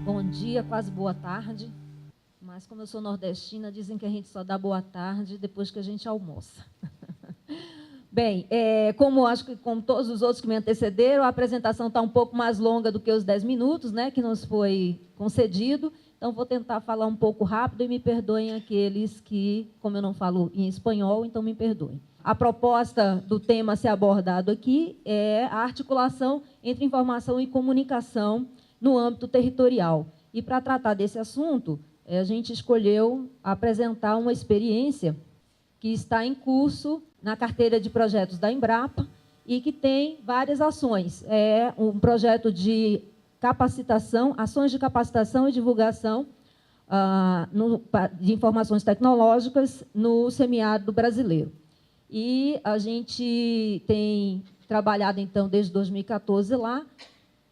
Bom dia, quase boa tarde. Mas como eu sou nordestina, dizem que a gente só dá boa tarde depois que a gente almoça. Bem, acho que como todos os outros que me antecederam, a apresentação está um pouco mais longa do que os 10 minutos, né, que nos foi concedido. Então, vou tentar falar um pouco rápido e me perdoem aqueles que, como eu não falo em espanhol, então me perdoem. A proposta do tema a ser abordado aqui é a articulação entre informação e comunicação no âmbito territorial. E, para tratar desse assunto, a gente escolheu apresentar uma experiência que está em curso na carteira de projetos da Embrapa e que tem várias ações. É um projeto de capacitação, ações de capacitação e divulgação de informações tecnológicas no semiárido brasileiro. E a gente tem trabalhado, então, desde 2014 lá,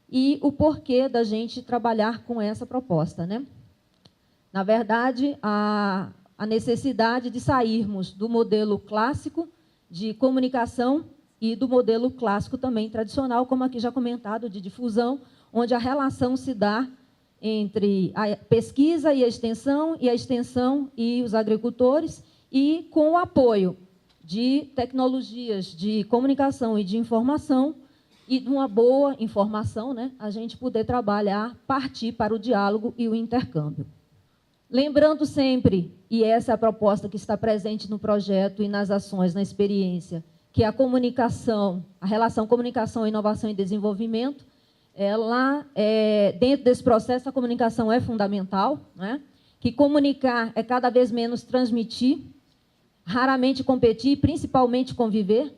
e o porquê da gente trabalhar com essa proposta, né? Na verdade, a necessidade de sairmos do modelo clássico de comunicação e do modelo clássico também tradicional, como aqui já comentado, de difusão, onde a relação se dá entre a pesquisa e a extensão e os agricultores, e com o apoio de tecnologias de comunicação e de informação, e de uma boa informação, né, a gente poder trabalhar, partir para o diálogo e o intercâmbio. Lembrando sempre, e essa é a proposta que está presente no projeto e nas ações, na experiência, que a comunicação, a relação comunicação, inovação e desenvolvimento, dentro desse processo, a comunicação é fundamental, né? Que comunicar é cada vez menos transmitir, raramente competir, principalmente conviver,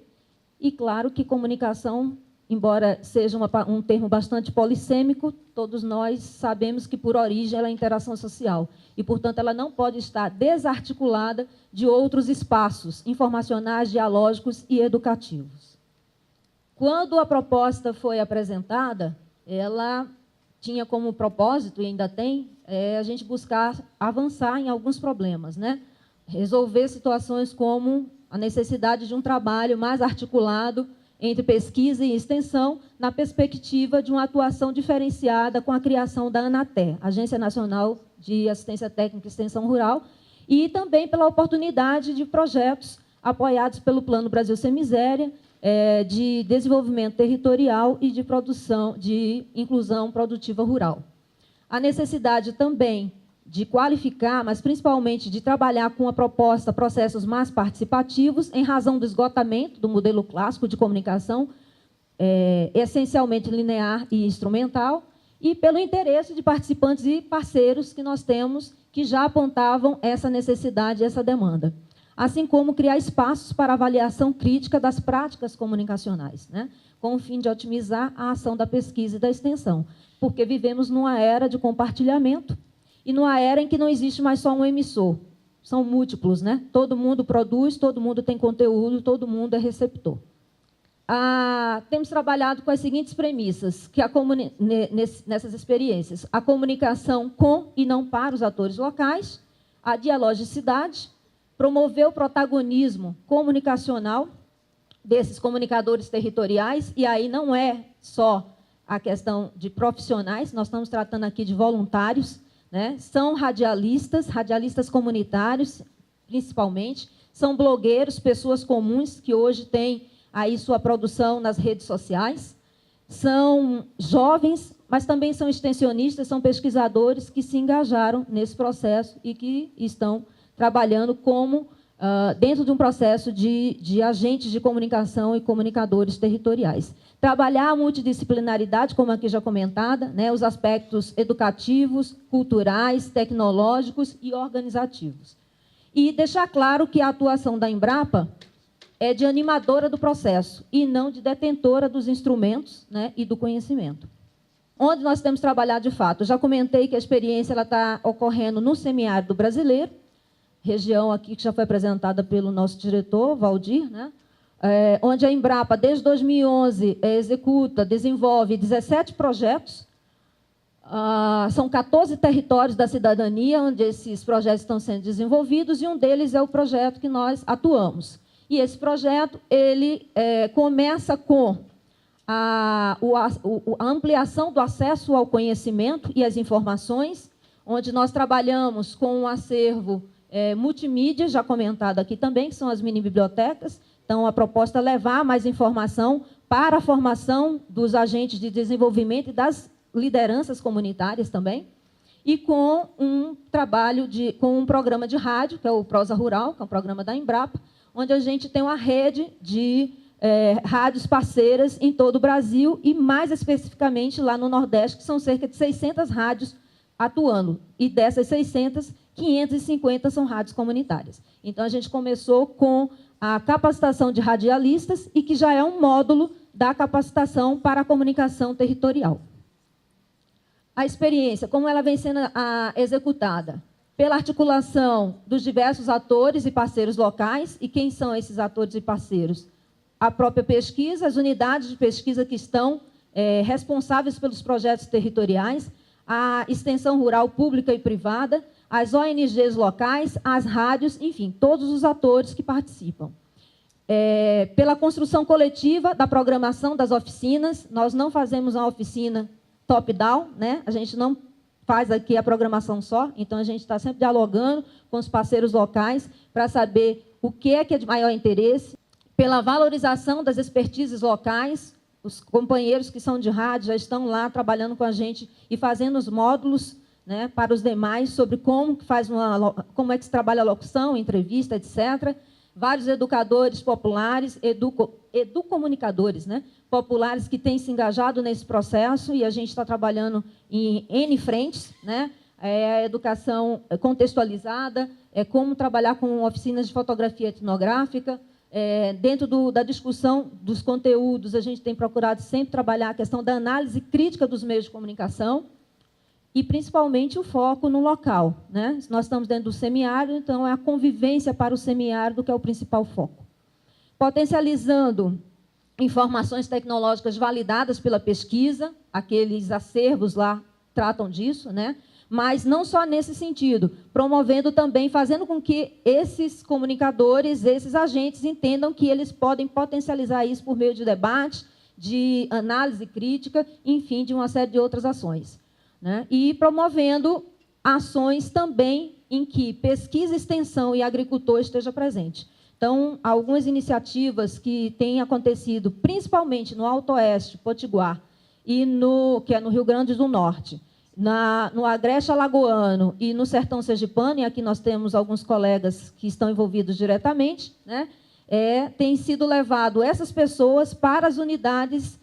e claro que comunicação, embora seja um termo bastante polissêmico, todos nós sabemos que, por origem, ela é interação social. E, portanto, ela não pode estar desarticulada de outros espaços informacionais, dialógicos e educativos. Quando a proposta foi apresentada, ela tinha como propósito, e ainda tem, a gente buscar avançar em alguns problemas, né? Resolver situações como a necessidade de um trabalho mais articulado entre pesquisa e extensão, na perspectiva de uma atuação diferenciada com a criação da ANATER, Agência Nacional de Assistência Técnica e Extensão Rural, e também pela oportunidade de projetos apoiados pelo Plano Brasil Sem Miséria, de desenvolvimento territorial e de produção, de inclusão produtiva rural. A necessidade também de qualificar, mas principalmente de trabalhar com a proposta processos mais participativos, em razão do esgotamento do modelo clássico de comunicação, essencialmente linear e instrumental, e pelo interesse de participantes e parceiros que nós temos, que já apontavam essa necessidade e essa demanda. Assim como criar espaços para avaliação crítica das práticas comunicacionais, né? Com o fim de otimizar a ação da pesquisa e da extensão, porque vivemos numa era de compartilhamento, e numa era em que não existe mais só um emissor, são múltiplos, né? Todo mundo produz, todo mundo tem conteúdo, todo mundo é receptor. Temos trabalhado com as seguintes premissas, que nessas experiências: a comunicação com e não para os atores locais, a dialogicidade, promover o protagonismo comunicacional desses comunicadores territoriais, e aí não é só a questão de profissionais, nós estamos tratando aqui de voluntários, né? São radialistas comunitários, principalmente, são blogueiros, pessoas comuns que hoje têm aí sua produção nas redes sociais, são jovens, mas também são extensionistas, são pesquisadores que se engajaram nesse processo e que estão trabalhando como dentro de um processo de agentes de comunicação e comunicadores territoriais. Trabalhar a multidisciplinaridade, como aqui já comentada, né, os aspectos educativos, culturais, tecnológicos e organizativos. E deixar claro que a atuação da Embrapa é de animadora do processo e não de detentora dos instrumentos, né, e do conhecimento. Onde nós temos trabalhado de fato? Eu já comentei que a experiência está ocorrendo no semiárido brasileiro, região aqui que já foi apresentada pelo nosso diretor, Valdir, né? Onde a Embrapa, desde 2011, desenvolve 17 projetos. São 14 territórios da cidadania onde esses projetos estão sendo desenvolvidos, e um deles é o projeto que nós atuamos. E esse projeto ele começa com a ampliação do acesso ao conhecimento e às informações, onde nós trabalhamos com um acervo multimídia, já comentado aqui também, que são as mini-bibliotecas. Então, a proposta é levar mais informação para a formação dos agentes de desenvolvimento e das lideranças comunitárias também, e com um trabalho com um programa de rádio, que é o Prosa Rural, que é um programa da Embrapa, onde a gente tem uma rede de rádios parceiras em todo o Brasil, e mais especificamente lá no Nordeste, que são cerca de 600 rádios atuando, e dessas 600, 550 são rádios comunitárias. Então, a gente começou com a capacitação de radialistas, e que já é um módulo da capacitação para a comunicação territorial. A experiência, como ela vem sendo executada? Pela articulação dos diversos atores e parceiros locais. E quem são esses atores e parceiros? A própria pesquisa, as unidades de pesquisa que estão responsáveis pelos projetos territoriais, a extensão rural pública e privada, as ONGs locais, as rádios, enfim, todos os atores que participam. Pela construção coletiva da programação das oficinas, nós não fazemos uma oficina top-down, né? A gente não faz aqui a programação só, então a gente está sempre dialogando com os parceiros locais para saber o que é de maior interesse. Pela valorização das expertises locais, os companheiros que são de rádio já estão lá trabalhando com a gente e fazendo os módulos, né, para os demais sobre como é que se trabalha a locução, entrevista, etc. Vários educadores populares, educomunicadores, né, populares que têm se engajado nesse processo, e a gente está trabalhando em N frentes, né, a educação contextualizada, como trabalhar com oficinas de fotografia etnográfica. Dentro da discussão dos conteúdos, a gente tem procurado sempre trabalhar a questão da análise crítica dos meios de comunicação, e principalmente o foco no local, né? Nós estamos dentro do semiárido, então é a convivência para o semiárido que é o principal foco. Potencializando informações tecnológicas validadas pela pesquisa, aqueles acervos lá tratam disso, né? Mas não só nesse sentido, promovendo também, fazendo com que esses comunicadores, esses agentes, entendam que eles podem potencializar isso por meio de debate, de análise crítica, enfim, de uma série de outras ações, né? E promovendo ações também em que pesquisa, extensão e agricultor esteja presente. Então, algumas iniciativas que têm acontecido, principalmente no Alto Oeste, Potiguar, e que é no Rio Grande do Norte, no Agreste Alagoano e no Sertão Sergipano, e aqui nós temos alguns colegas que estão envolvidos diretamente, né? Tem sido levado essas pessoas para as unidades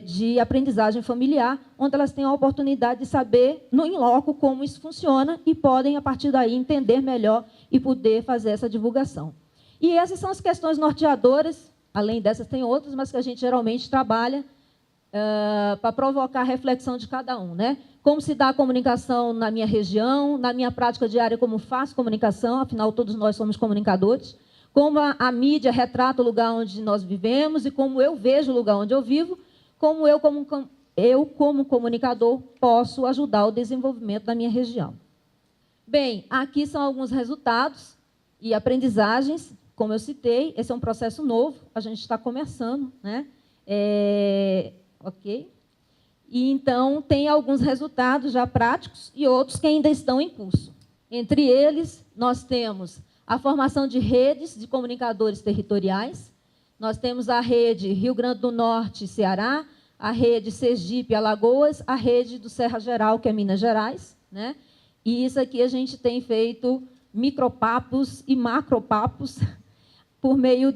de aprendizagem familiar, onde elas têm a oportunidade de saber, no in loco, como isso funciona, e podem, a partir daí, entender melhor e poder fazer essa divulgação. E essas são as questões norteadoras, além dessas tem outras, mas que a gente geralmente trabalha para provocar a reflexão de cada um, né? Como se dá a comunicação na minha região, na minha prática diária, como faço comunicação, afinal, todos nós somos comunicadores, como a mídia retrata o lugar onde nós vivemos e como eu vejo o lugar onde eu vivo, como eu, como comunicador, posso ajudar o desenvolvimento da minha região. Bem, aqui são alguns resultados e aprendizagens, como eu citei, esse é um processo novo, a gente está começando, né? Ok? E, então, tem alguns resultados já práticos e outros que ainda estão em curso. Entre eles, nós temos a formação de redes de comunicadores territoriais, nós temos a rede Rio Grande do Norte e Ceará, a rede Sergipe, Alagoas, a rede do Serra Geral, que é Minas Gerais, né? E isso aqui a gente tem feito micropapos e macropapos por meio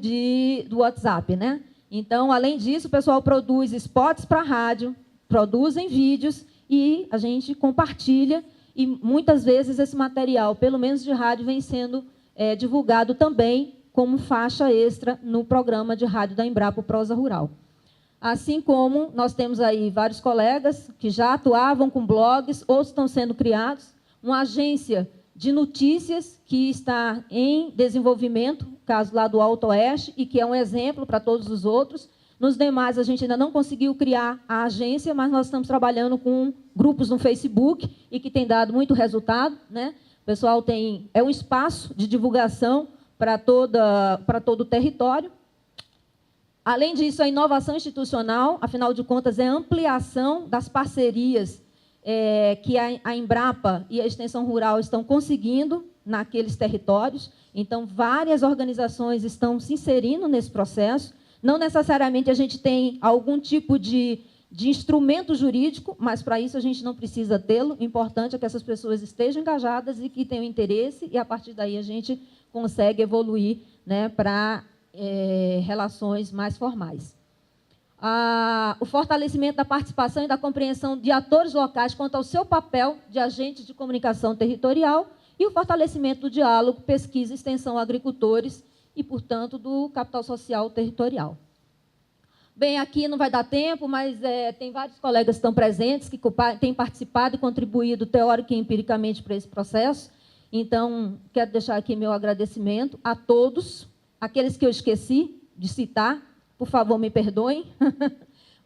do WhatsApp, né? Então, além disso, o pessoal produz spots para rádio, produzem vídeos e a gente compartilha, e muitas vezes esse material, pelo menos de rádio, vem sendo divulgado também como faixa extra no programa de rádio da Embrapa, Prosa Rural. Assim como nós temos aí vários colegas que já atuavam com blogs, ou estão sendo criados, uma agência de notícias que está em desenvolvimento, caso lá do Alto Oeste, e que é um exemplo para todos os outros. Nos demais, a gente ainda não conseguiu criar a agência, mas nós estamos trabalhando com grupos no Facebook e que tem dado muito resultado, né? O pessoal é um espaço de divulgação para todo o território. Além disso, a inovação institucional, afinal de contas, é a ampliação das parcerias que a Embrapa e a Extensão Rural estão conseguindo naqueles territórios. Então, várias organizações estão se inserindo nesse processo. Não necessariamente a gente tem algum tipo de instrumento jurídico, mas, para isso, a gente não precisa tê-lo. O importante é que essas pessoas estejam engajadas e que tenham interesse, e, a partir daí, a gente consegue evoluir, né, para relações mais formais. O fortalecimento da participação e da compreensão de atores locais quanto ao seu papel de agentes de comunicação territorial e o fortalecimento do diálogo, pesquisa, extensão, agricultores e, portanto, do capital social territorial. Bem, aqui não vai dar tempo, mas tem vários colegas que estão presentes, que têm participado e contribuído teórica e empiricamente para esse processo. Então, quero deixar aqui meu agradecimento a todos. Aqueles que eu esqueci de citar, por favor, me perdoem,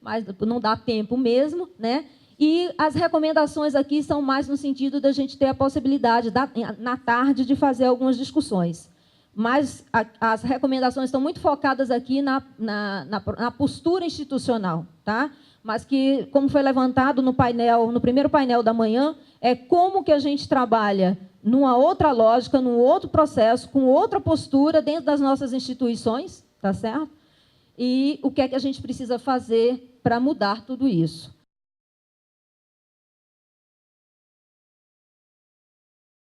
mas não dá tempo mesmo, né? E as recomendações aqui são mais no sentido da gente ter a possibilidade, na tarde, de fazer algumas discussões. Mas as recomendações estão muito focadas aqui na postura institucional, tá? Mas que, como foi levantado no primeiro painel da manhã, é como que a gente trabalha numa outra lógica, num outro processo, com outra postura dentro das nossas instituições, tá certo? E o que é que a gente precisa fazer para mudar tudo isso.